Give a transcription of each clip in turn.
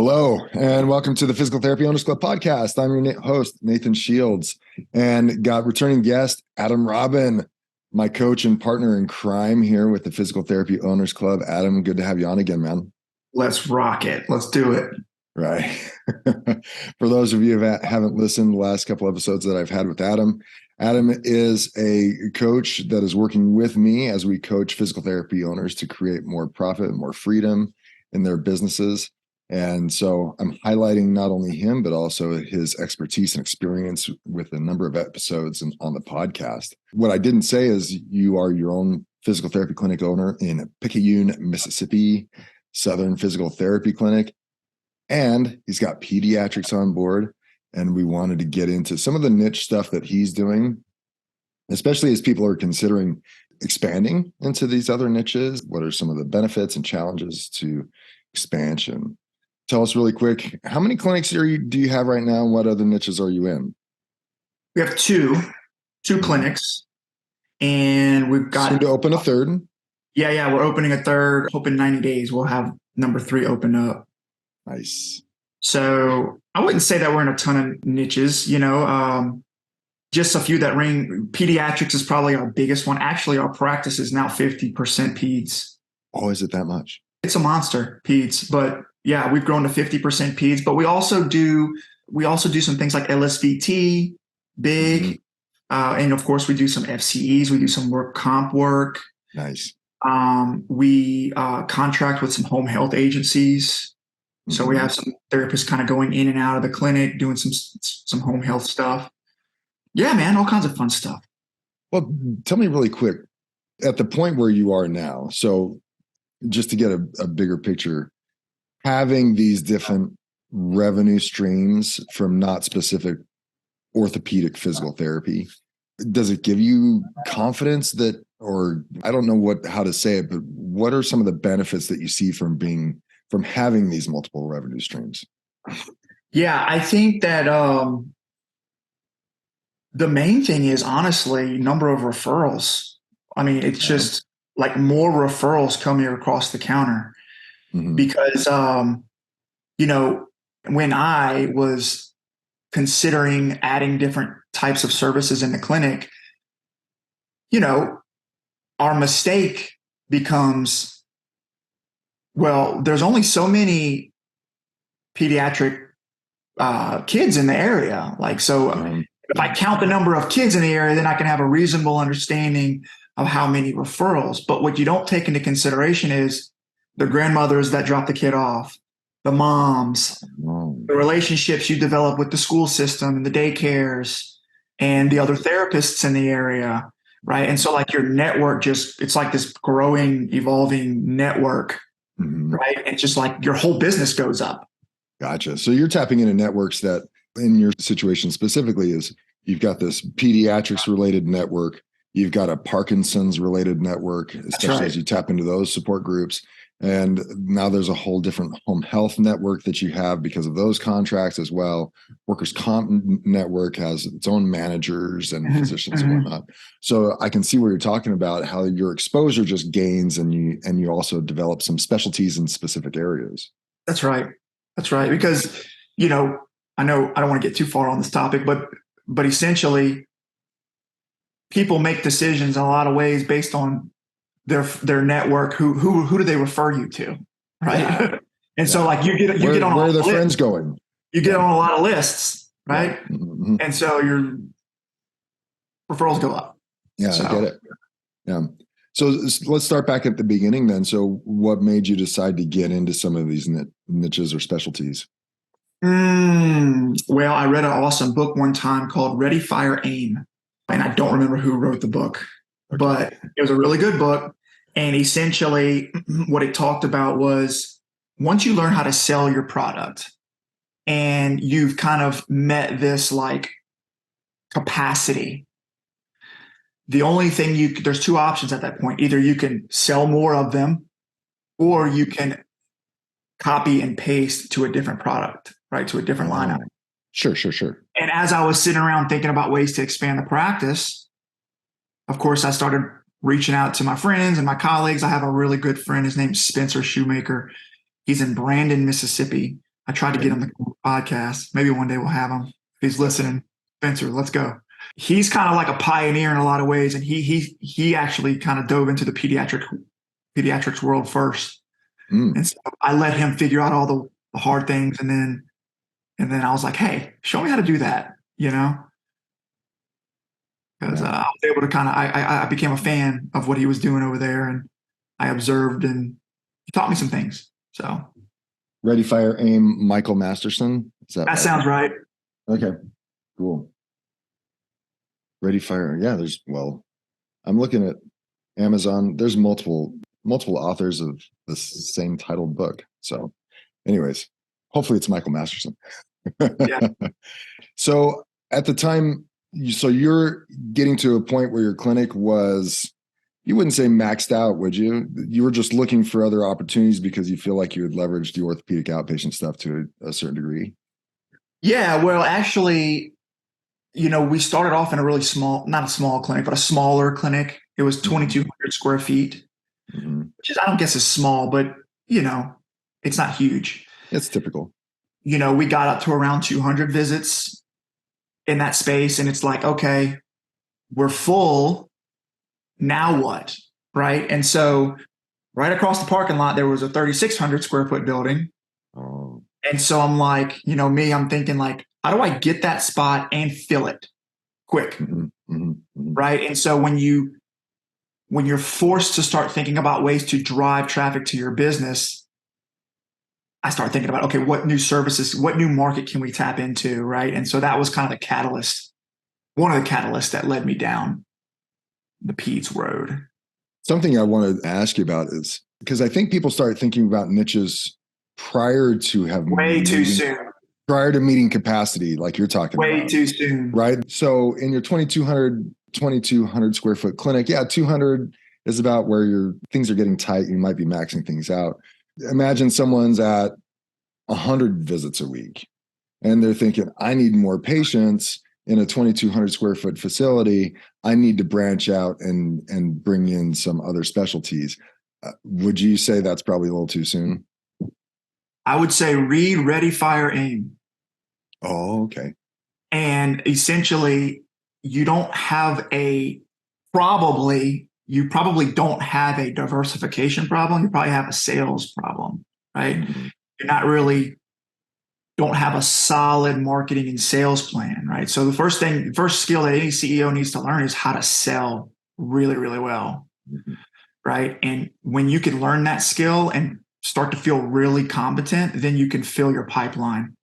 Hello, and welcome to the Physical Therapy Owners Club podcast. I'm your host, Nathan Shields, and got returning guest, Adam Robin, my coach and partner in crime here with the Physical Therapy Owners Club. Adam, good to have you on again, man. Let's rock it. Let's do it. Right. For those of you who haven't listened to the last couple episodes that I've had with Adam, Adam is a coach that is working with me as we coach physical therapy owners to create more profit, more freedom in their businesses. And so I'm highlighting not only him, but also his expertise and experience with a number of episodes on the podcast. What I didn't say is you are your own physical therapy clinic owner in Picayune, Mississippi, Southern Physical Therapy Clinic. And he's got pediatrics on board. And we wanted to get into some of the niche stuff that he's doing, especially as people are considering expanding into these other niches. What are some of the benefits and challenges to expansion? Tell us really quick, how many clinics do you have right now? What other niches are you in? We have two clinics, and we've got soon to open a third. Yeah, we're opening a third. Hope in 90 days we'll have number 3 open up. Nice. So I wouldn't say that we're in a ton of niches, just a few that ring. Pediatrics is probably our biggest one. Actually, our practice is now 50% peds. Oh, is it that much? It's a monster, peds, but yeah, we've grown to 50% peds, but we also do some things like LSVT, big, and of course we do some FCEs, we do some work comp work. Nice. We contract with some home health agencies, so we have some therapists kind of going in and out of the clinic doing some home health stuff. Yeah, man, all kinds of fun stuff. Well, tell me really quick, at the point where you are now, so just to get a bigger picture, having these different revenue streams from not specific orthopedic physical therapy, does it give you confidence that, or I don't know how to say it, but what are some of the benefits that you see from having these multiple revenue streams? Yeah, I think that the main thing is honestly number of referrals. I mean, it's just like more referrals come here across the counter. Because, when I was considering adding different types of services in the clinic, our mistake becomes, well, there's only so many pediatric kids in the area. If I count the number of kids in the area, then I can have a reasonable understanding of how many referrals. But what you don't take into consideration is the grandmothers that drop the kid off, the moms, the relationships you develop with the school system and the daycares and the other therapists in the area, right? And so like your network it's like this growing, evolving network, right? And just like your whole business goes up. Gotcha. So you're tapping into networks that in your situation specifically is you've got this pediatrics related network, you've got a Parkinson's related network, especially as you tap into those support groups. And now there's a whole different home health network that you have because of those contracts as well. Workers' comp network has its own managers and physicians and whatnot. So I can see where you're talking about how your exposure just gains and you also develop some specialties in specific areas. That's right. Because, I know I don't want to get too far on this topic, but essentially people make decisions in a lot of ways based on their network. Who do they refer you to, right? Yeah. And so like you get on where are the friends going? You get on a lot of lists, right? Yeah. And so your referrals go up. Yeah, I get it. Yeah. So let's start back at the beginning then. So what made you decide to get into some of these niches or specialties? Well, I read an awesome book one time called Ready, Fire, Aim. And I don't remember who wrote the book, but it was a really good book. And essentially what it talked about was once you learn how to sell your product and you've kind of met this like capacity, the only thing there's 2 options at that point. Either you can sell more of them or you can copy and paste to a different product, right? To a different line item. Sure. And as I was sitting around thinking about ways to expand the practice, of course, I started reaching out to my friends and my colleagues. I have a really good friend. His name's Spencer Shoemaker. He's in Brandon, Mississippi. I tried to get him to come on the podcast. Maybe one day we'll have him. If he's listening, Spencer, let's go. He's kind of like a pioneer in a lot of ways, and he actually kind of dove into the pediatrics world first. And so I let him figure out all the hard things, and then I was like, hey, show me how to do that, because I was able to kind of I became a fan of what he was doing over there, and I observed, and he taught me some things. So Ready, Fire, Aim, Michael Masterson. that sounds right. Okay, cool. Ready, Fire. Yeah, I'm looking at Amazon. There's multiple authors of the same titled book. So anyways, hopefully it's Michael Masterson. Yeah. So at the time, you're getting to a point where your clinic was, you wouldn't say maxed out, would you? You were just looking for other opportunities because you feel like you had leveraged the orthopedic outpatient stuff to a certain degree. Yeah, well, actually, we started off in a really not a small clinic, but a smaller clinic. It was 2,200 square feet, which is, I don't guess is small, but it's not huge. It's typical. We got up to around 200 visits in that space, and it's like, okay, we're full. Now what? Right. And so right across the parking lot, there was a 3,600 square foot building. Oh. And so I'm like, I'm thinking like, how do I get that spot and fill it quick? Right. And so when you're forced to start thinking about ways to drive traffic to your business, I start thinking about, okay, what new services, what new market can we tap into? Right. And so that was kind of the catalyst, one of the catalysts that led me down the peds road. Something I wanted to ask you about is, because I think people start thinking about niches prior to prior to meeting capacity, like you're talking about. Way too soon. Right. So in your 2,200 square foot clinic, 200 is about where things are getting tight. You might be maxing things out. Imagine someone's at 100 visits a week and they're thinking, I need more patients in a 2,200 square foot facility. I need to branch out and bring in some other specialties. Would you say that's probably a little too soon? I would say read, ready, fire, aim. Oh, okay. And essentially, you probably don't have a diversification problem. You probably have a sales problem, right? You're don't have a solid marketing and sales plan, right? So the first skill that any CEO needs to learn is how to sell really, really well, right? And when you can learn that skill and start to feel really competent, then you can fill your pipeline,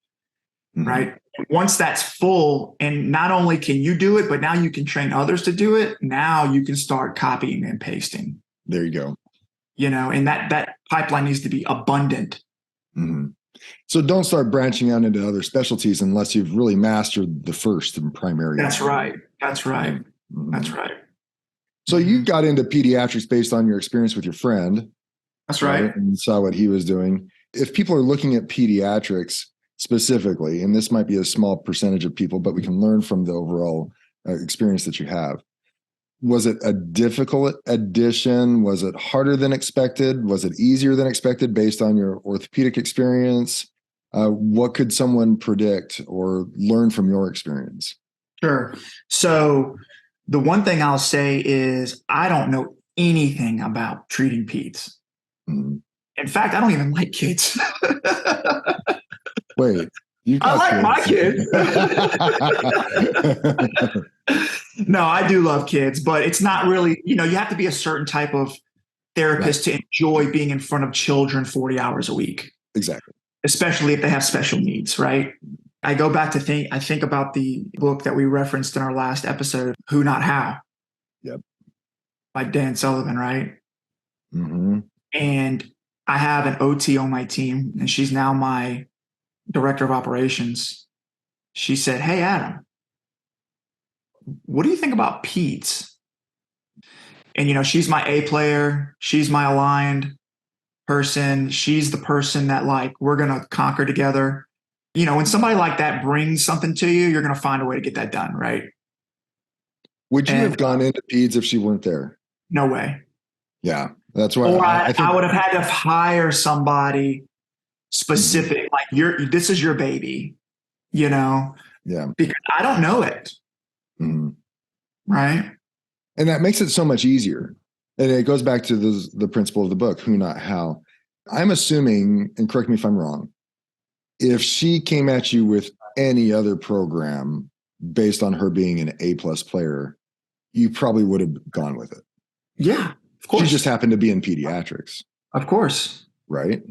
right? Once that's full, and not only can you do it, but now you can train others to do it. Now you can start copying and pasting. There you go. And that pipeline needs to be abundant. So don't start branching out into other specialties unless you've really mastered the first and primary. That's right. That's right. That's right. So you got into pediatrics based on your experience with your friend. That's right. And saw what he was doing. If people are looking at pediatrics specifically, and this might be a small percentage of people, but we can learn from the overall experience that you have. Was it a difficult addition? Was it harder than expected? Was it easier than expected based on your orthopedic experience? What could someone predict or learn from your experience? Sure. So the one thing I'll say is I don't know anything about treating peds. In fact, I don't even like kids. Wait, I like my kids. No, I do love kids, but it's not really, you have to be a certain type of therapist to enjoy being in front of children 40 hours a week. Exactly. Especially if they have special needs, right? I go back to I think about the book that we referenced in our last episode, Who Not How. Yep. By Dan Sullivan, right? And I have an OT on my team, and she's now my director of operations. She said, hey, Adam, what do you think about peds? And, she's my A player. She's my aligned person. She's the person that we're going to conquer together. When somebody like that brings something to you, you're going to find a way to get that done. Right. Would you have gone into peds if she weren't there? No way. Yeah. That's why I would have had to hire somebody specific, like this is your baby, Yeah. because I don't know it. Right. And that makes it so much easier. And it goes back to the principle of the book, who, not how. I'm assuming, and correct me if I'm wrong, if she came at you with any other program based on her being an A+ player, you probably would have gone with it. Yeah, of course. She just happened to be in pediatrics. Of course. Right?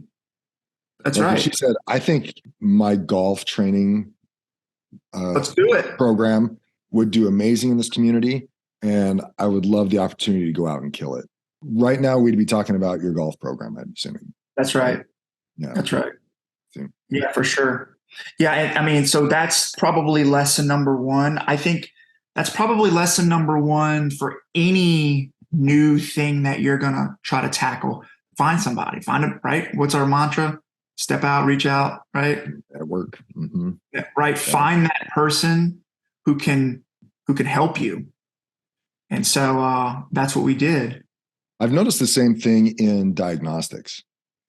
That's right. She said, I think my golf training let's do it program would do amazing in this community, and I would love the opportunity to go out and kill it. Right now, we'd be talking about your golf program, I'm assuming. That's right. Yeah. That's right. Yeah, for sure. Yeah. And, I mean, so that's probably lesson number one. I think that's probably lesson number one for any new thing that you're going to try to tackle. Find somebody, find it, right? What's our mantra? Step out, reach out, right? At work. Yeah, right. Yeah. Find that person who can help you. And so that's what we did. I've noticed the same thing in diagnostics.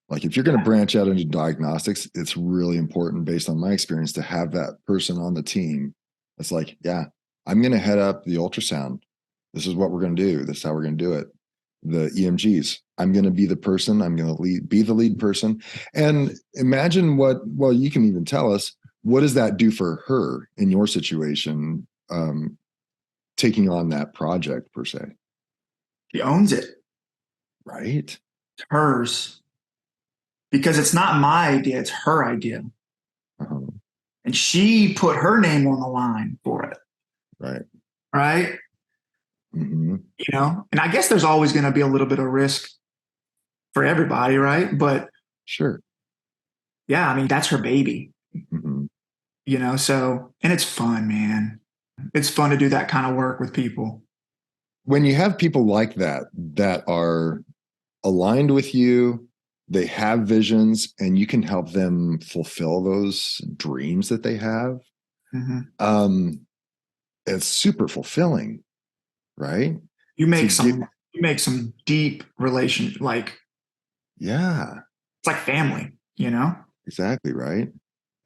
Like if you're going to branch out into diagnostics, it's really important, based on my experience, to have that person on the team. It's like, yeah, I'm going to head up the ultrasound. This is what we're going to do. This is how we're going to do it. The EMGs, I'm going to be the person. I'm going to be the lead person. And imagine well, you can even tell us, what does that do for her in your situation, taking on that project per se? She owns it. Right. It's hers. Because it's not my idea, it's her idea. And she put her name on the line for it. Right. Right. And I guess there's always going to be a little bit of risk for everybody, right? But sure. Yeah, I mean, that's her baby. So, and it's fun, man. It's fun to do that kind of work with people. When you have people like that are aligned with you, they have visions, and you can help them fulfill those dreams that they have. It's super fulfilling, right? You make some deep relation, yeah, it's like family, Exactly, right.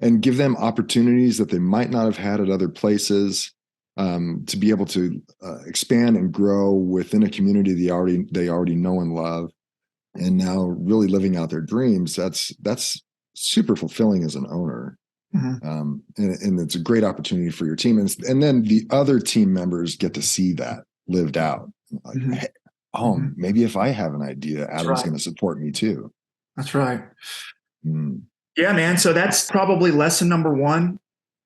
And give them opportunities that they might not have had at other places, to be able to expand and grow within a community they already know and love. And now really living out their dreams, that's super fulfilling as an owner. And it's a great opportunity for your team. And then the other team members get to see that lived out. Like, hey, maybe if I have an idea, Adam's going to support me too. That's right. Yeah, man. So that's probably lesson number one.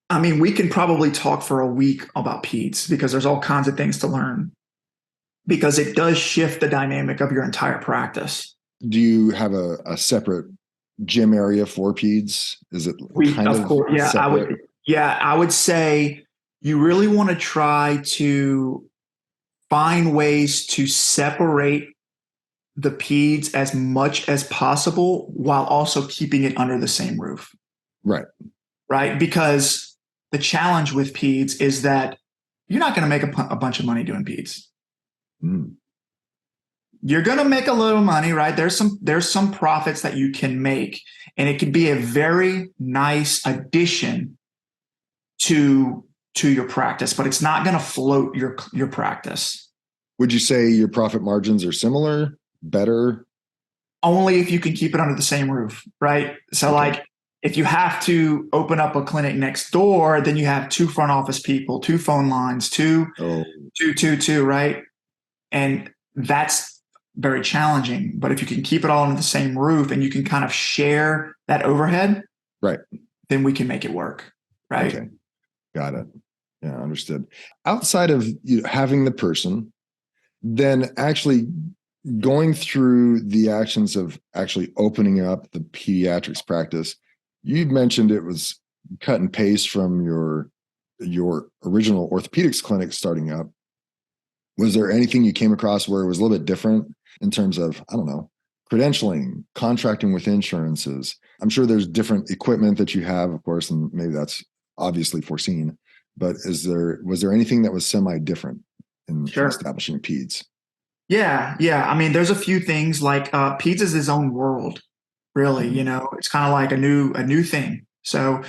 I mean, we can probably talk for a week about peds, because there's all kinds of things to learn, because it does shift the dynamic of your entire practice. Do you have a separate gym area for peds? Is it of course, yeah, separate? I would say you really want to try to find ways to separate the peds as much as possible while also keeping it under the same roof. Right. Right. Because the challenge with peds is that you're not going to make a bunch of money doing peds. You're going to make a little money, right? There's some profits that you can make, and it could be a very nice addition to your practice, but it's not going to float your practice. Would you say your profit margins are similar, better? Only if you can keep it under the same roof, right? So like if you have to open up a clinic next door, then you have 2 front office people, 2 phone lines, two, right? And that's very challenging. But if you can keep it all under the same roof and you can kind of share that overhead, right, then we can make it work, right? Okay, got it. Yeah, understood. Outside of having the person, then actually going through the actions of actually opening up the pediatrics practice, you mentioned it was cut and paste from your original orthopedics clinic starting up. Was there anything you came across where it was a little bit different in terms of, I don't know, credentialing, contracting with insurances? I'm sure there's different equipment that you have, of course, and maybe that's obviously foreseen. But was there anything that was semi-different in establishing peds? Yeah. I mean, there's a few things like peds is his own world. really. Mhm. It's kind of like a new thing. So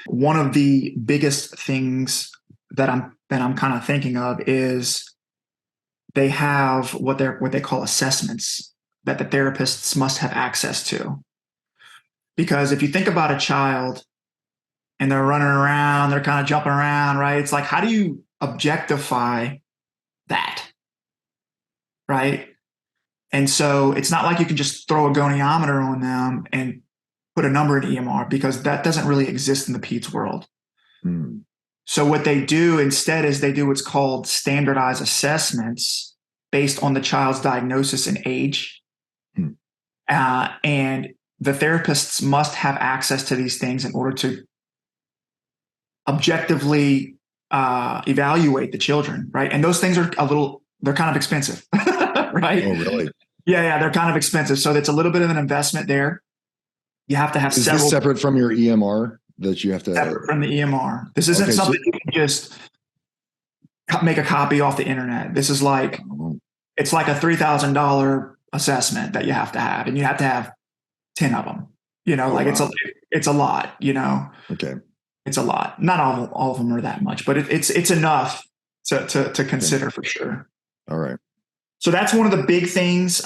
one of the biggest things that I'm kind of thinking of is they have what they call assessments that the therapists must have access to. Because if you think about a child and they're running around, they're kind of jumping around, right? It's like, how do you objectify that, right? And so it's not like you can just throw a goniometer on them and put a number in EMR, because that doesn't really exist in the peds world. Mhm. So what they do instead is they do what's called standardized assessments based on the child's diagnosis and age. Mhm. And the therapists must have access to these things in order to objectively evaluate the children, right? And those things they're kind of expensive, right? Oh, really? Yeah, they're kind of expensive. So it's a little bit of an investment there. You have to have Is this several separate from your EMR that you have to? separate from the EMR. This isn't Okay, so something you can just make a copy off the internet. This is like, oh, it's like a $3,000 assessment that you have to have, and you have to have 10 of them. oh Like wow. it's a lot. Okay. It's a lot. Not all of them are that much, but it's enough to Okay. consider for sure. All right. So that's one of the big things.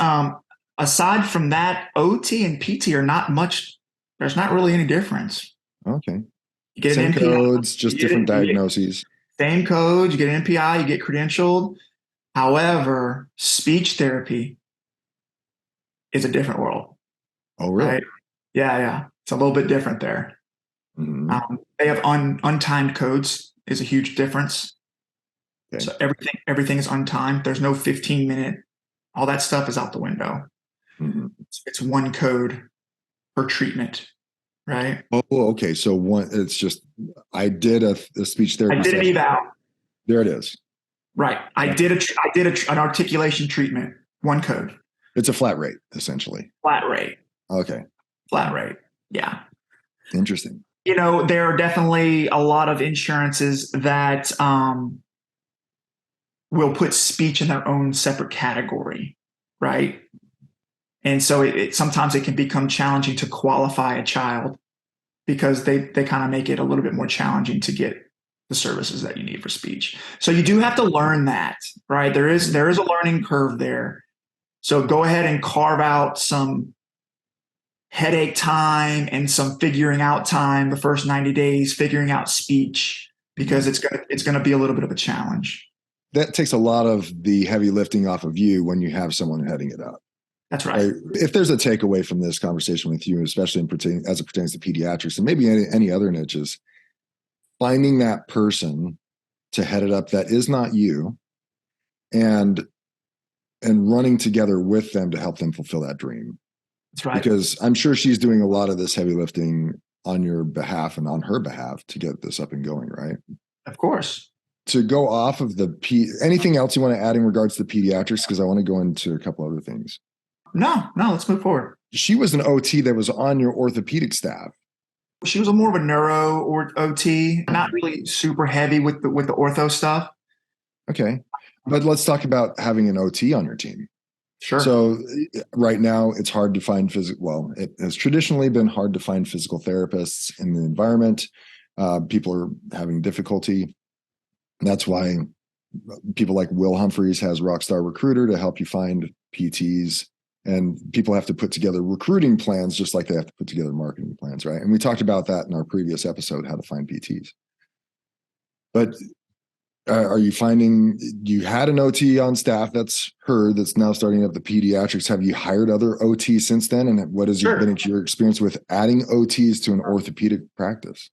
Aside from that, OT and PT are not much. There's not really any difference. Okay. You get an Same NPI, codes, just different you get diagnoses. same code. You get an NPI, you get credentialed. However, speech therapy is a different world, Oh, really? right? Yeah. It's a little bit different there. Mhm. They have untimed codes is a huge difference. Okay. So everything is untimed. There's no 15-minute. All that stuff is out the window. Mhm. It's one code per treatment, right? Oh, okay. So it's just, I did a speech I therapy did an session. eval, There it is. right? I Yeah. did an articulation treatment, one code, It's a flat rate, essentially. flat rate, Okay. flat rate. Yeah. Interesting. There are definitely a lot of insurances that will put speech in their own separate category, right? And so sometimes it can become challenging to qualify a child because they kind of make it a little bit more challenging to get the services that you need for speech. So you do have to learn that, right? There is a learning curve there. So go ahead and carve out some headache time and some figuring out time the first 90 days, figuring out speech, because it's going to be a little bit of a challenge. That takes a lot of the heavy lifting off of you when you have someone heading it up. That's right. If there's a takeaway from this conversation with you, especially as it pertains to pediatrics and maybe any other niches, finding that person to head it up that is not you, and running together with them to help them fulfill that dream. That's right. Because I'm sure she's doing a lot of this heavy lifting on your behalf and on her behalf to get this up and going, right? Of course. To go off of anything else you want to add in regards to pediatrics? Because I want to go into a couple other things. No, let's move forward. She was an OT that was on your orthopedic staff. She was more of a neuro or OT, not really super heavy with the ortho stuff. Okay. But let's talk about having an OT on your team. Sure. So right now it's hard to find it has traditionally been hard to find physical therapists in the environment. People are having difficulty. That's why people like Will Humphreys has Rockstar Recruiter to help you find PTs, and people have to put together recruiting plans just like they have to put together marketing plans, right? And we talked about that in our previous episode, how to find PTs. But are you finding you had an OT on staff that's now starting up the pediatrics? Have you hired other OTs since then? And what has been your experience with adding OTs to an orthopedic practice?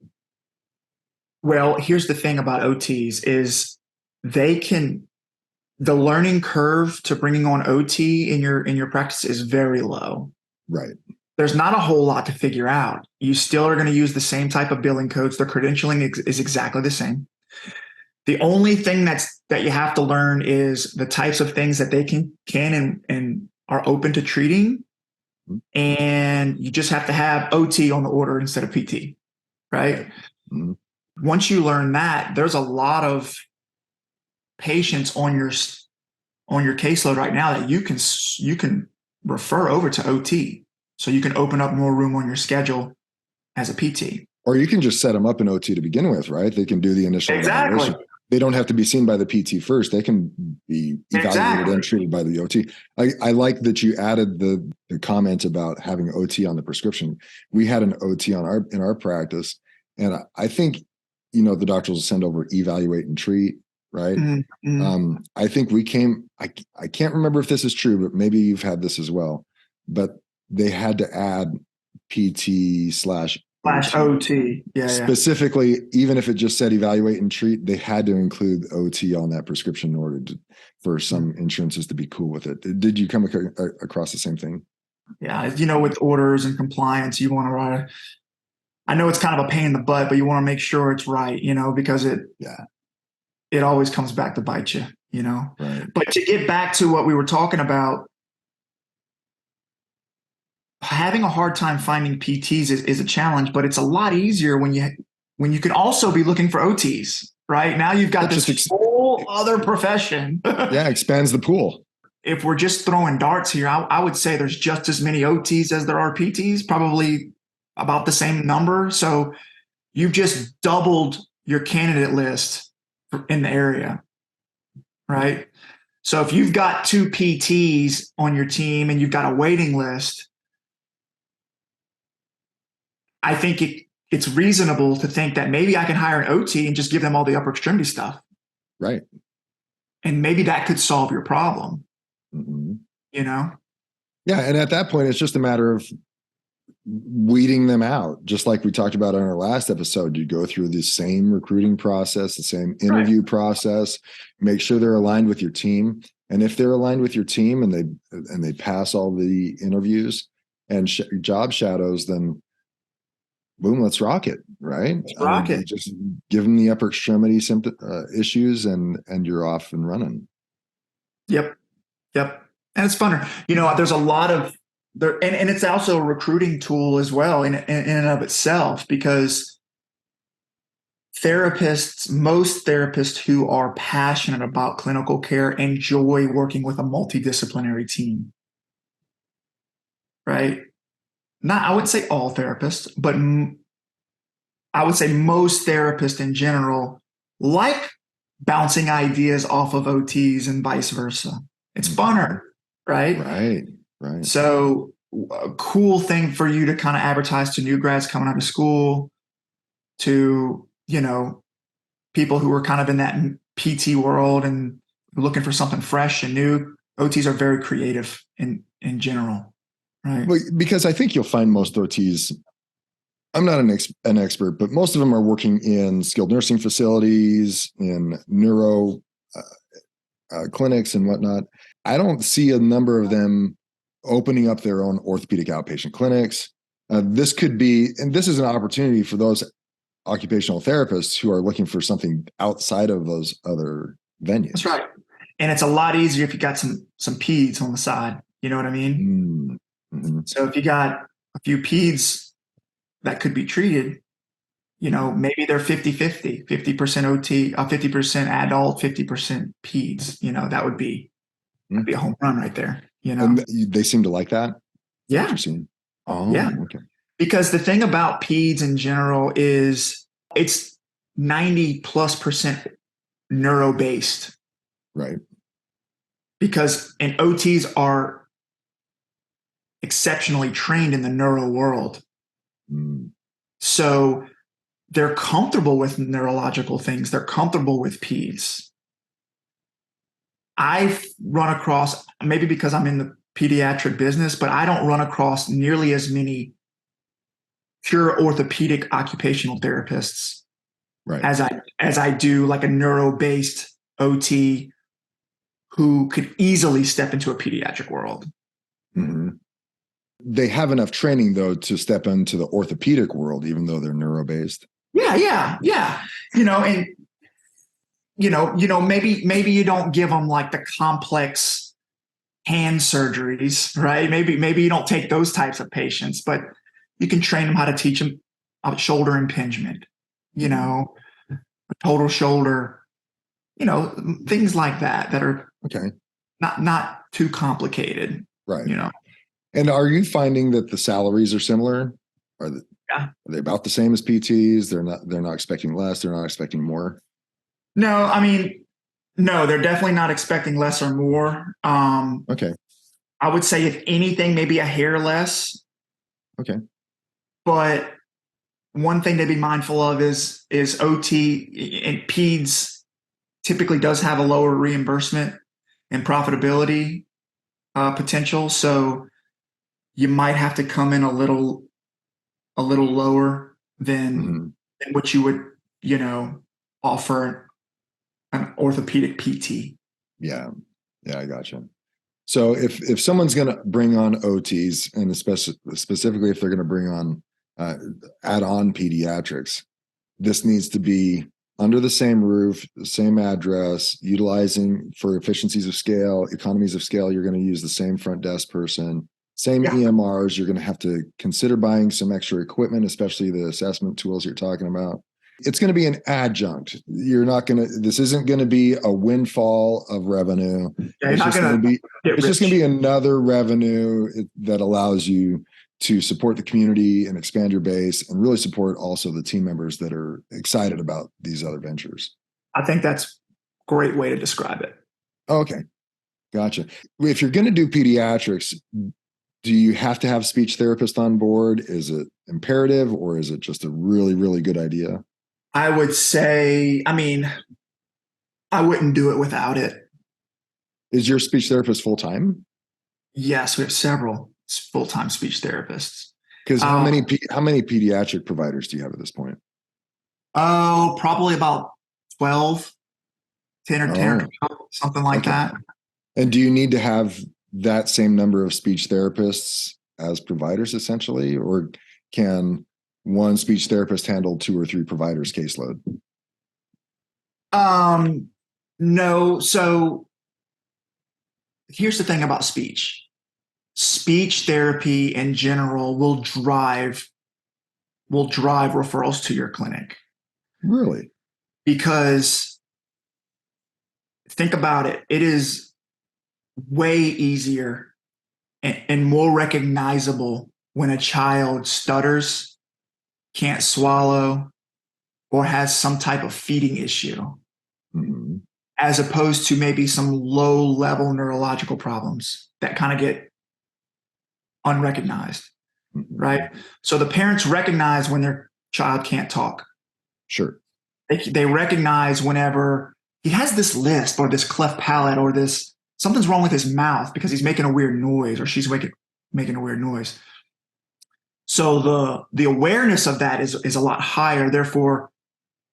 Well, here's the thing about OTs is the learning curve to bringing on OT in your practice is very low. Right. There's not a whole lot to figure out. You still are going to use the same type of billing codes. The credentialing is exactly the same. The only thing that you have to learn is the types of things that they can and are open to treating. And you just have to have OT on the order instead of PT, right? Mm-hmm. Once you learn that, there's a lot of patients on your caseload right now that you can refer over to OT. so you can open up more room on your schedule as a PT. Or you can just set them up in OT to begin with, right? They can do the initial evaluation. They don't have to be seen by the PT first. They can be evaluated and treated by the OT. I like that you added the comment about having OT on the prescription. We had an OT in our practice, and I think, the doctors will send over evaluate and treat, right? Mm-hmm. I think I can't remember if this is true, but maybe you've had this as well. But they had to add PT/OT. Yeah. Specifically, even if it just said evaluate and treat, they had to include OT on that prescription in order for some insurances to be cool with it. Did you come across the same thing? Yeah. With orders and compliance, you want to write. I know it's kind of a pain in the butt, but you want to make sure it's right, because it always comes back to bite you, Right. But to get back to what we were talking about, having a hard time finding PTs is a challenge, but it's a lot easier when you can also be looking for OTs, right? Now you've got this whole other profession. Yeah, expands the pool. If we're just throwing darts here, I would say there's just as many OTs as there are PTs, probably about the same number. So you've just doubled your candidate list in the area, right? So if you've got 2 PTs on your team and you've got a waiting list, I think it's reasonable to think that maybe I can hire an OT and just give them all the upper extremity stuff. Right. And maybe that could solve your problem, mm-hmm. Yeah. And at that point, it's just a matter of weeding them out. Just like we talked about on our last episode, you go through the same recruiting process, the same interview process, make sure they're aligned with your team. And if they're aligned with your team and they pass all the interviews and job shadows, then boom, let's rock it, right? Let's rock it. Just give them the upper extremity issues and you're off and running. Yep. And it's funner. There's a lot of there, and it's also a recruiting tool as well in and of itself, because most therapists who are passionate about clinical care enjoy working with a multidisciplinary team, right? I wouldn't say all therapists, but I would say most therapists in general like bouncing ideas off of OTs and vice versa. It's funner, right? Right. So a cool thing for you to kind of advertise to new grads coming out of school, to, people who are kind of in that PT world and looking for something fresh and new. OTs are very creative in general. Right. Well, because I think you'll find most OTs, I'm not an expert, but most of them are working in skilled nursing facilities, in neuro clinics and whatnot. I don't see a number of them opening up their own orthopedic outpatient clinics. This could be, and this is an opportunity for those occupational therapists who are looking for something outside of those other venues. That's right. And it's a lot easier if you got some peds on the side. You know what I mean? Mm-hmm. So if you got a few peds that could be treated, maybe they're 50-50, 50% OT, 50% adult, 50% peds, that would be a home run right there. And they seem to like that. Yeah. What you're seeing. Oh, yeah. Okay. Because the thing about peds in general is it's 90+% neuro based. Right. Because OTs are exceptionally trained in the neuro world. So they're comfortable with neurological things. They're comfortable with peds. I've run across, maybe because I'm in the pediatric business, but I don't run across nearly as many pure orthopedic occupational therapists as I do like a neuro-based OT who could easily step into a pediatric world. Mm-hmm. They have enough training though to step into the orthopedic world, even though they're neuro-based. Yeah. And maybe you don't give them like the complex hand surgeries, right? Maybe you don't take those types of patients, but you can train them how to teach them shoulder impingement, a total shoulder, things like that are okay, not too complicated, right? And are you finding that the salaries are similar? Are they, Yeah. are they about the same as PTs? They're not expecting less. They're not expecting more. No, I mean, no, they're definitely not expecting less or more. Okay. I would say if anything, maybe a hair less. Okay. But one thing to be mindful of is OT and PEDS typically does have a lower reimbursement and profitability potential. So you might have to come in a little lower Mm-hmm. than what you would, offer an orthopedic PT. Yeah. Yeah, I gotcha. So if someone's going to bring on OTs, and specifically if they're going to bring on uh, add on pediatrics, this needs to be under the same roof, the same address, utilizing for efficiencies of scale, economies of scale. You're going to use the same front desk person, same Yeah. EMRs. You're going to have to consider buying some extra equipment, especially the assessment tools you're talking about. It's going to be an adjunct. This isn't going to be a windfall of revenue. Yeah, you're It's not just going going to to be, get it's just going to rich. be another revenue that allows you to support the community and expand your base and really support also the team members that are excited about these other ventures. I think that's a great way to describe it. Okay. Gotcha. If you're going to do pediatrics, do you have to have speech therapist on board? Is it imperative or is it just a really, really good idea? I would say, I mean, I wouldn't do it without it. Is your speech therapist full time? Yes, we have several full-time speech therapists. Because how Um, many how many pediatric providers do you have at this point? oh, probably about 12, 10 or Oh, 12, something like okay. that. And do you need to have that same number of speech therapists as providers essentially, or can one speech therapist handle two or three providers caseload? Um, no, so here's the thing about speech. Speech therapy in general will drive referrals to your clinic Really? because think about it. It is way easier and more recognizable when a child stutters, can't swallow, or has some type of feeding issue, Mm-hmm. as opposed to maybe some low level neurological problems that kind of get unrecognized, Mm-hmm. right? So the parents recognize when their child can't talk. Sure. They recognize whenever he has this lisp or this cleft palate or this something's wrong with his mouth because he's making a weird noise or she's making a weird noise. So the awareness of that is a lot higher. Therefore,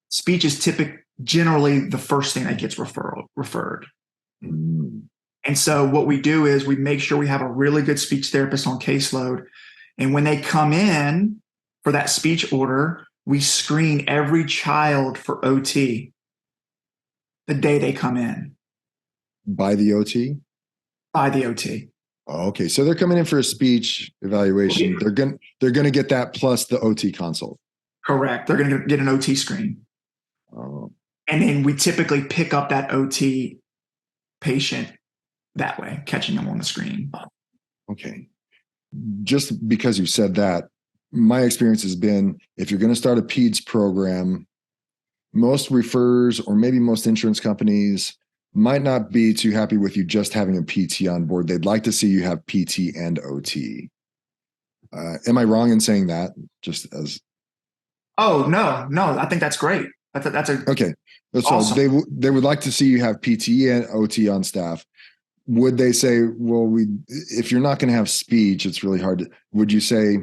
speech is generally the first thing that gets referred. Mm. And so what we do is we make sure we have a really good speech therapist on caseload. And when they come in for that speech order, we screen every child for OT the day they come in By the OT? by the OT. Oh, okay. So they're coming in for a speech evaluation. They're gonna get that plus the OT consult. Correct. They're going to get an OT screen. Oh, And then we typically pick up that OT patient that way, catching them on the screen. okay. Just because you said that, my experience has been if you're going to start a PEDS program, most refers or maybe most insurance companies might not be too happy with you just having a PT on board. They'd like to see you have PT and OT. Am I wrong in saying that? Just as Oh, no, no. I think that's great. That's a okay, so awesome. they would like to see you have PT and OT on staff. Would they say, well, if you're not going to have speech, it's really hard to, would you say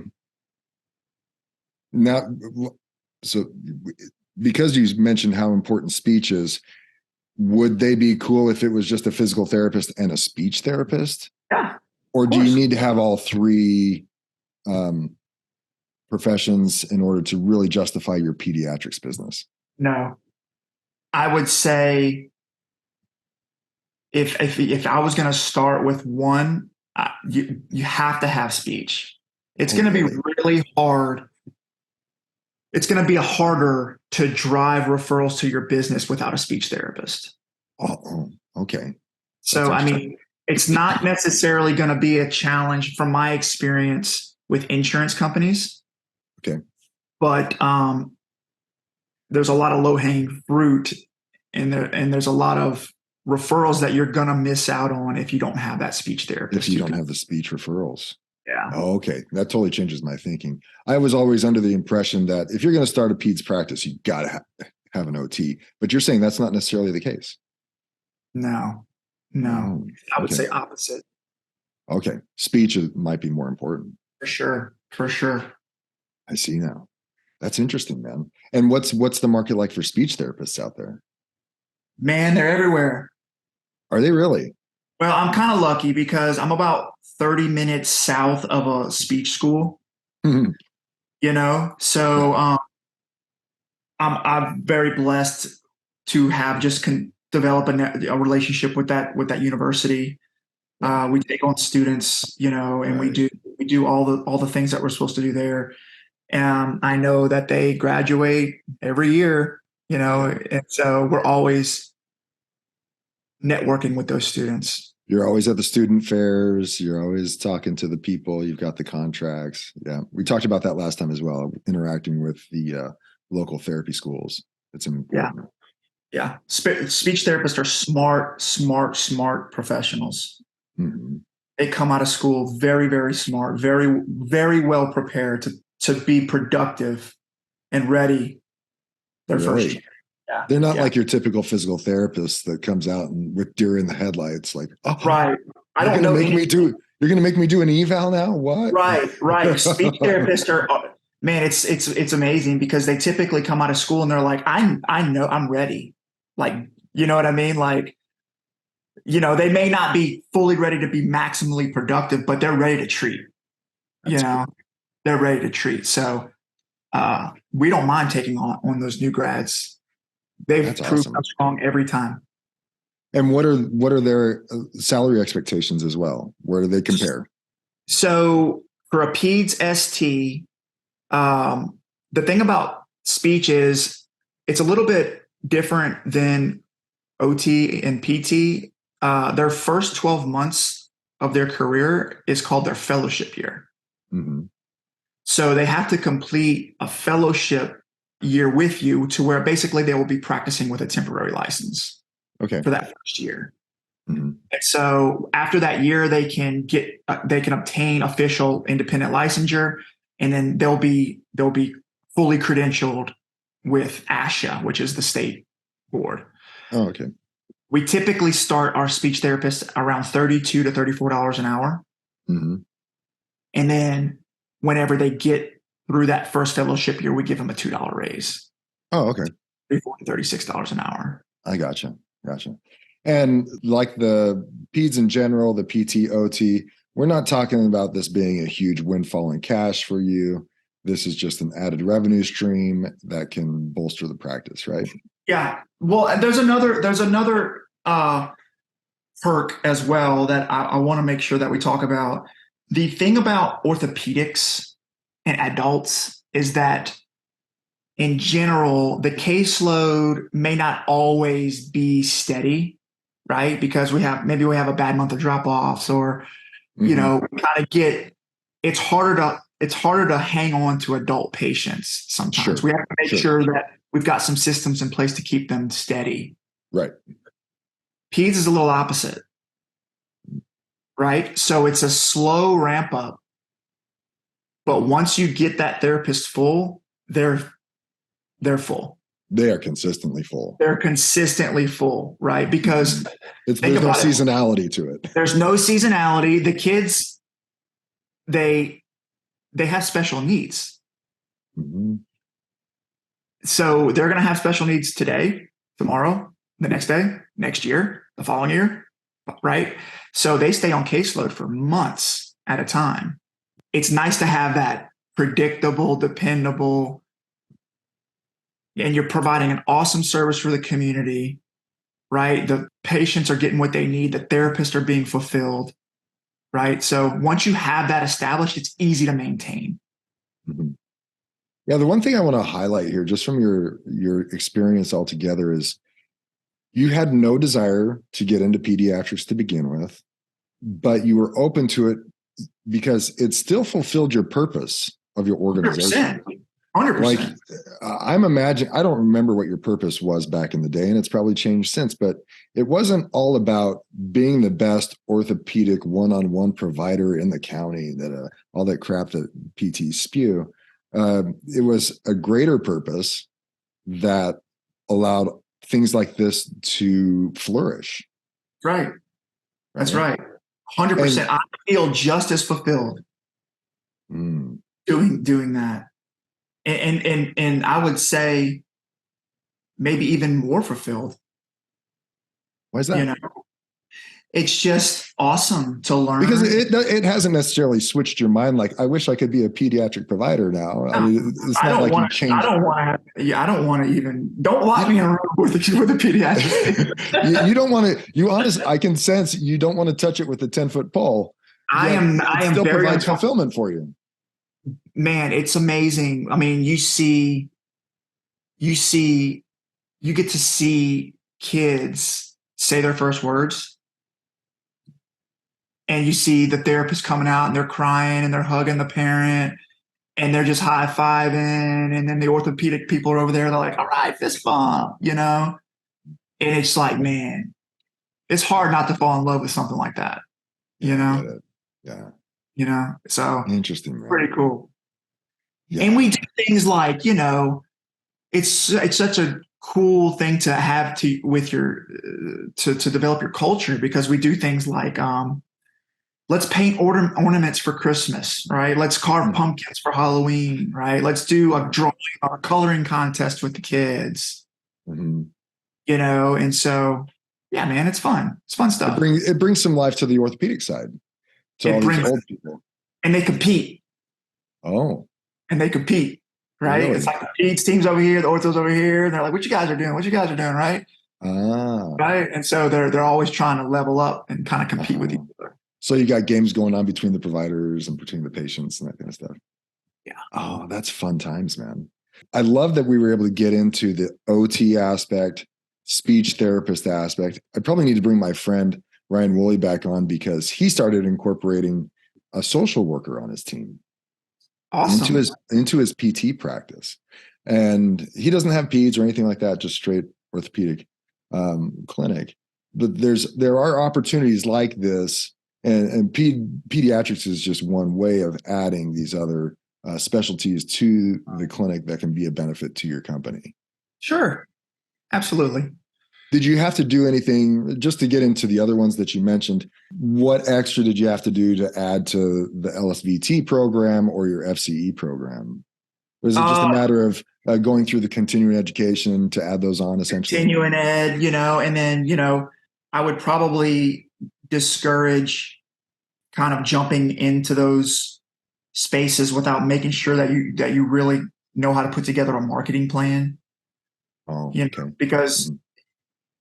now? So because you mentioned how important speech is, would they be cool if it was just a physical therapist and a speech therapist? Yeah, Or of do you course. need to have all three um, professions in order to really justify your pediatrics business? No, I would say if I was going to start with one, you have to have speech. It's Oh, going to be really? really hard. It's going to be harder to drive referrals to your business without a speech therapist. Oh, okay. That's So, I interesting. mean, It's not necessarily going to be a challenge from my experience with insurance companies. Okay. But there's a lot of low hanging fruit, and there's a lot of referrals that you're going to miss out on if you don't have that speech therapist. If you don't have the speech referrals. Yeah. Oh, okay. That totally changes my thinking. I was always under the impression that if you're going to start a peds practice, you got to have an OT. But you're saying that's not necessarily the case. No. Oh, I would okay. say opposite. Okay. Speech might be more important. For sure. For sure. I see now. That's interesting, man. And what's the market like for speech therapists out there? Man, they're everywhere. Are they really? Well, I'm kind of lucky because I'm about 30 minutes south of a speech school, so I'm very blessed to have just develop a relationship with that university. We take on students, and we do all the things that we're supposed to do there. I know that they graduate every year, and so we're always networking with those students. You're always at the student fairs. You're always talking to the people. You've got the contracts. Yeah. We talked about that last time as well, interacting with the local therapy schools. It's important. Yeah. Speech therapists are smart professionals. Mm-hmm. They come out of school very, very smart, very, very well prepared to be productive and ready their first year. Yeah. They're not like your typical physical therapist that comes out and with deer in the headlights, like, oh, right. You're going to make me do an eval now? What? Right. Speech therapists are, man, it's amazing because they typically come out of school and they're like, I know I'm ready. Like, you know what I mean? Like, they may not be fully ready to be maximally productive, but they're ready to treat. Cool. They're ready to treat. So we don't mind taking on those new grads. They've proved us strong every time. And what are their salary expectations as well? Where do they compare? So for a peds ST, the thing about speech is it's a little bit different than OT and PT. Their first 12 months of their career is called their fellowship year. Mm-hmm. So they have to complete a fellowship year with you to where basically they will be practicing with a temporary license for that first year. Mm-hmm. And so after that year, they can obtain official independent licensure, and then they'll be fully credentialed with ASHA, which is the state board. Oh, okay. We typically start our speech therapists around $32 to $34 an hour. Mm-hmm. And then whenever they get through that first fellowship year, we give them a $2 raise. Oh, okay. $34 to $36 an hour. I gotcha. And like the peds in general, the PT, OT, we're not talking about this being a huge windfall in cash for you. This is just an added revenue stream that can bolster the practice, right? Yeah. Well, there's another perk as well that I want to make sure that we talk about. The thing about orthopedics and adults is that in general, the caseload may not always be steady, right? Because we have a bad month of drop-offs, or kind of it's harder to hang on to adult patients sometimes. Sure. We have to make sure that we've got some systems in place to keep them steady. Right. Peds is a little opposite, right? So it's a slow ramp up, but once you get that therapist full, they're full. They are consistently full. They're consistently full, right? Because there's no seasonality to it. There's no seasonality. The kids, they have special needs. Mm-hmm. So they're going to have special needs today, tomorrow, the next day, next year, the following year, right? So they stay on caseload for months at a time. It's nice to have that predictable, dependable, and you're providing an awesome service for the community, right? The patients are getting what they need. The therapists are being fulfilled, right? So once you have that established, it's easy to maintain. Mm-hmm. Yeah, the one thing I want to highlight here, just from your experience altogether, is you had no desire to get into pediatrics to begin with. but you were open to it because it still fulfilled your purpose of your organization. 100%. Like I don't remember what your purpose was back in the day, and it's probably changed since, but it wasn't all about being the best orthopedic one-on-one provider in the county, that all that crap that PTs spew. It was a greater purpose that allowed things like this to flourish. Right. That's right. 100%. I feel just as fulfilled doing that. And I would say maybe even more fulfilled. Why is that? You know, it's just awesome to learn, because it hasn't necessarily switched your mind. Like, I wish I could be a pediatric provider now. I mean, it's not like you change. I don't want to even. Don't lock me in a room with a pediatric. You don't want to. You honestly, I can sense you don't want to touch it with a 10-foot pole. I am still very provides fulfillment for you. Man, it's amazing. I mean, you get to see kids say their first words, and you see the therapist coming out and they're crying and they're hugging the parent and they're just high-fiving. And then the orthopedic people are over there. They're like, all right, fist bump, And it's like, man, it's hard not to fall in love with something like that, Yeah. So interesting, man. Pretty cool. Yeah. And we do things like, it's such a cool thing to have to develop your culture, because we do things like, let's paint ornaments for Christmas, right? Let's carve pumpkins for Halloween, right? Let's do a drawing or a coloring contest with the kids, and so, yeah, man, it's fun. It's fun stuff. It brings some life to the orthopedic side. To all these old people. And they compete. Oh. And they compete, right? Really? It's like the peds team's over here, the orthos over here, and they're like, what you guys are doing, right? Right? And so they're always trying to level up and kind of compete with each other. So you got games going on between the providers and between the patients and that kind of stuff. Yeah. Oh, that's fun times, man. I love that we were able to get into the OT aspect, speech therapist aspect. I probably need to bring my friend Ryan Woolley back on, because he started incorporating a social worker on his team. Awesome. into his PT practice. And he doesn't have peds or anything like that, just straight orthopedic clinic. But there are opportunities like this, and pediatrics is just one way of adding these other specialties to the clinic that can be a benefit to your company. Sure. Absolutely. Did you have to do anything, just to get into the other ones that you mentioned? What extra did you have to do to add to the LSVT program or your FCE program? Or is it just a matter of going through the continuing education to add those on, essentially? Continuing ed, and then, I would probably discourage kind of jumping into those spaces without making sure that you really know how to put together a marketing plan. Oh, okay. Because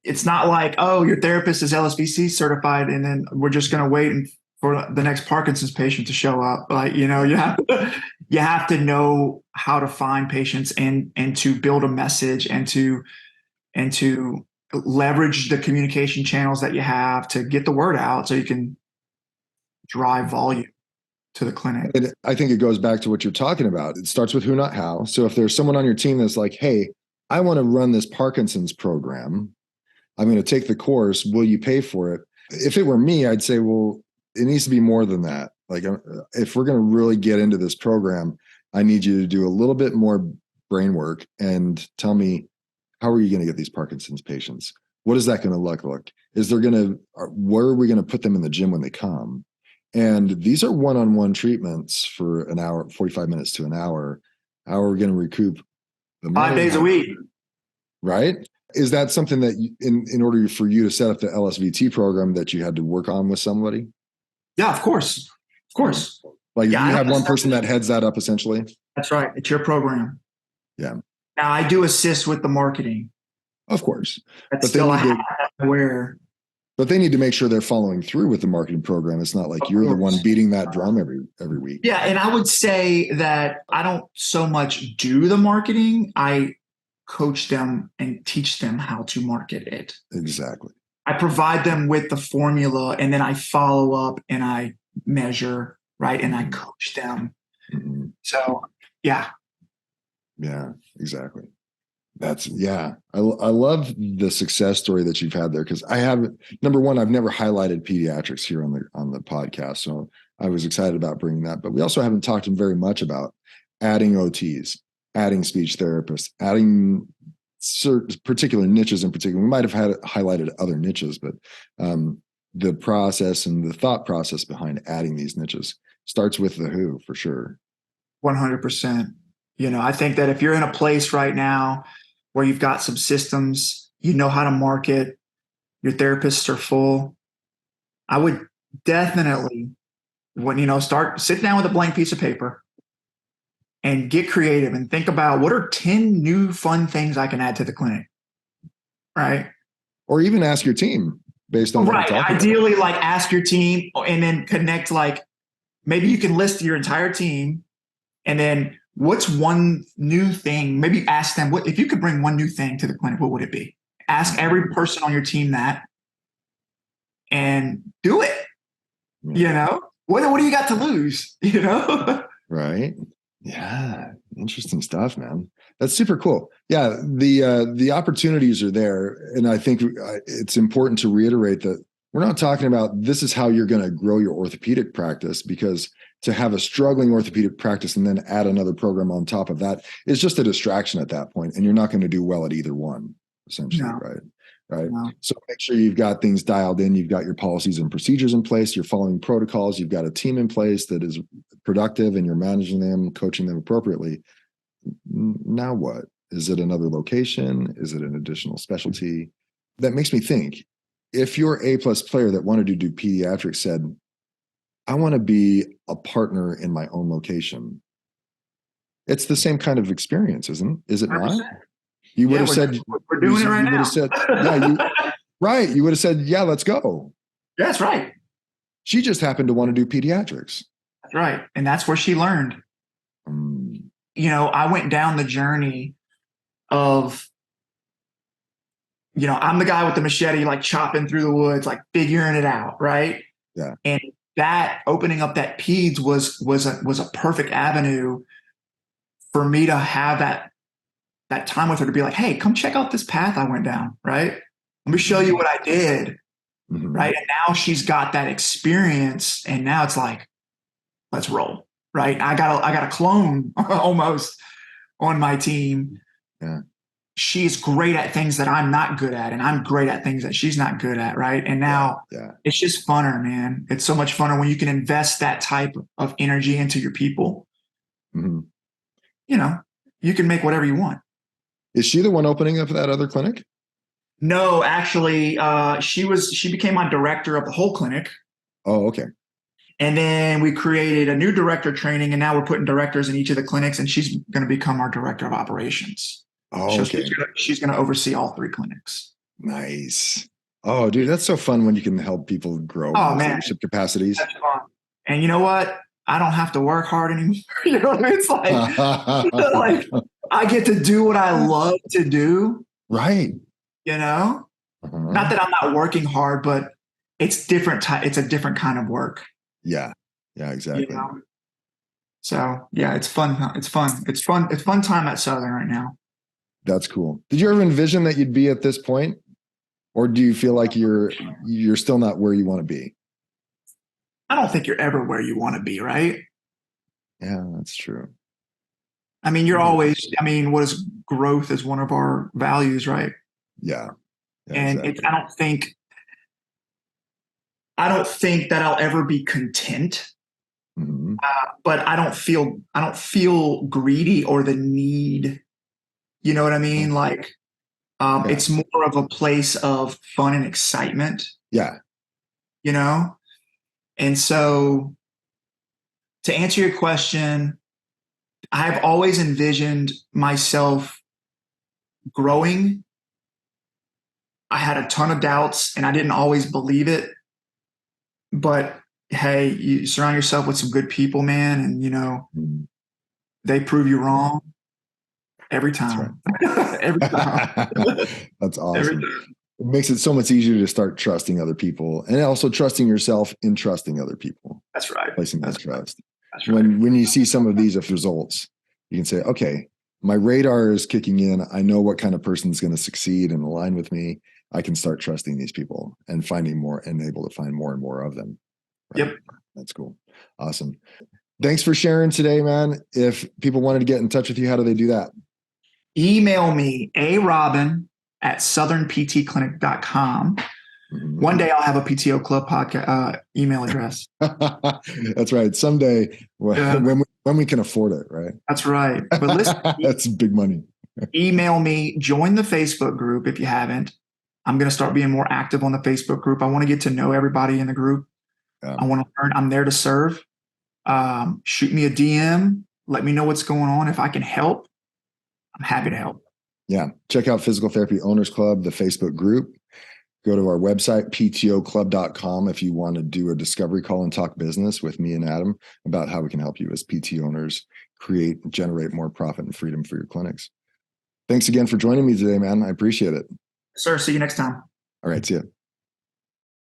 it's not like, oh, your therapist is LSVC certified, and then we're just going to wait for the next Parkinson's patient to show up. Like, you have to know how to find patients and to build a message and to leverage the communication channels that you have to get the word out so you can drive volume to the clinic. And I think it goes back to what you're talking about. It starts with who, not how. So if there's someone on your team that's like, hey, I want to run this Parkinson's program, I'm going to take the course. Will you pay for it? If it were me, I'd say, well, it needs to be more than that. Like, if we're going to really get into this program, I need you to do a little bit more brain work and tell me, how are you going to get these Parkinson's patients? What is that going to look like? Where are we going to put them in the gym when they come? And these are one-on-one treatments for an hour, 45 minutes to an hour. How are we going to recoup? 5 days a week. Right? Is that something that in order for you to set up the LSVT program that you had to work on with somebody? Yeah, of course. Of course. Like, you have one person that heads that up, essentially? That's right. It's your program. Yeah. Now, I do assist with the marketing. Of course. But still, I have to wear. But they need to make sure they're following through with the marketing program. It's not like you're the one beating that drum every week. Yeah, and I would say that I don't so much do the marketing. I coach them and teach them how to market it. Exactly. I provide them with the formula, and then I follow up and I measure, right? And I coach them. Mm-hmm. So, yeah. Yeah, exactly. I love the success story that you've had there, because I have, number one, I've never highlighted pediatrics here on the podcast, so I was excited about bringing that. But we also haven't talked very much about adding OTs, adding speech therapists, adding certain particular niches in particular. We might have had highlighted other niches, but the process and the thought process behind adding these niches starts with the who, for sure. 100%. I think that if you're in a place right now where you've got some systems, you know how to market, your therapists are full, I would definitely, sit down with a blank piece of paper and get creative and think about what are 10 new fun things I can add to the clinic. Right. Or even ask your team based on what we're talking Ideally, about. ask your team and then connect, maybe you can list your entire team, and then what's one new thing? Maybe ask them, what if you could bring one new thing to the clinic, what would it be? Ask every person on your team that and do it. What do you got to lose? Right. Yeah. Interesting stuff, man. That's super cool. Yeah. The opportunities are there. And I think it's important to reiterate that we're not talking about this is how you're going to grow your orthopedic practice, because to have a struggling orthopedic practice and then add another program on top of that is just a distraction at that point, and you're not going to do well at either one, essentially. No. Right. No. So make sure you've got things dialed in. You've got your policies and procedures in place. You're following protocols. You've got a team in place that is productive, and you're managing them, coaching them appropriately. Now what? Is it another location? Is it an additional specialty? That makes me think, if your A+ player that wanted to do pediatrics said, I want to be a partner in my own location, it's the same kind of experience, is it 100%. not? You would have said, we're doing it right now. Said, yeah, right. You would have said, yeah, let's go. That's right. She just happened to want to do pediatrics. That's right. And that's where she learned. I went down the journey of, I'm the guy with the machete, chopping through the woods, figuring it out. Right. Yeah. And that opening up that peds was a perfect avenue for me to have that time with her, to be like, hey, come check out this path I went down. Right. Let me show you what I did. Mm-hmm. Right. And now she's got that experience, and now it's like, let's roll. Right. I got a clone almost on my team. Yeah. She's great at things that I'm not good at, and I'm great at things that she's not good at. Right. And now it's just funner, man. It's so much funner when you can invest that type of energy into your people. Mm-hmm. You can make whatever you want. Is she the one opening up that other clinic? No, actually, she became my director of the whole clinic. Oh, okay. And then we created a new director training, and now we're putting directors in each of the clinics, and she's going to become our director of operations. Oh, okay. She's going to oversee all 3 clinics. Nice. Oh, dude, that's so fun when you can help people grow in leadership capacities. That's fun. And you know what? I don't have to work hard anymore. You know what I mean? It's like I get to do what I love to do. Right. Not that I'm not working hard, but it's different. It's a different kind of work. Yeah. Yeah, exactly. So yeah, it's fun. It's fun. It's fun. It's fun time at Southern right now. That's cool. Did you ever envision that you'd be at this point? Or do you feel like you're still not where you want to be? I don't think you're ever where you want to be, right? Yeah, that's true. I mean, what is growth is one of our values, right? Yeah. And exactly. I don't think that I'll ever be content. Mm-hmm. But I don't feel greedy or the need. You know what I mean? It's more of a place of fun and excitement. Yeah. And so to answer your question, I've always envisioned myself growing. I had a ton of doubts, and I didn't always believe it. But hey, you surround yourself with some good people, man, and they prove you wrong every time. That's right. Every time. That's awesome. It makes it so much easier to start trusting other people, and also trusting yourself in trusting other people. That's right. Placing that trust. That's right. When you see some of these results, you can say, okay, my radar is kicking in. I know what kind of person is going to succeed and align with me. I can start trusting these people and finding more and able to find more and more of them. Right? Yep. That's cool. Awesome. Thanks for sharing today, man. If people wanted to get in touch with you, how do they do that? Email me, arobin@southernptclinic.com. Mm-hmm. One day I'll have a PTO Club podcast email address. That's right. Someday when we can afford it, right? That's right. But listen, that's big money. Email me, join the Facebook group if you haven't. I'm going to start being more active on the Facebook group. I want to get to know everybody in the group. I want to learn. I'm there to serve. Shoot me a DM. Let me know what's going on. If I can help, I'm happy to help. Yeah. Check out Physical Therapy Owners Club, the Facebook group. Go to our website, ptoclub.com, if you want to do a discovery call and talk business with me and Adam about how we can help you as PT owners create and generate more profit and freedom for your clinics. Thanks again for joining me today, man. I appreciate it. Sir, see you next time. All right. See you.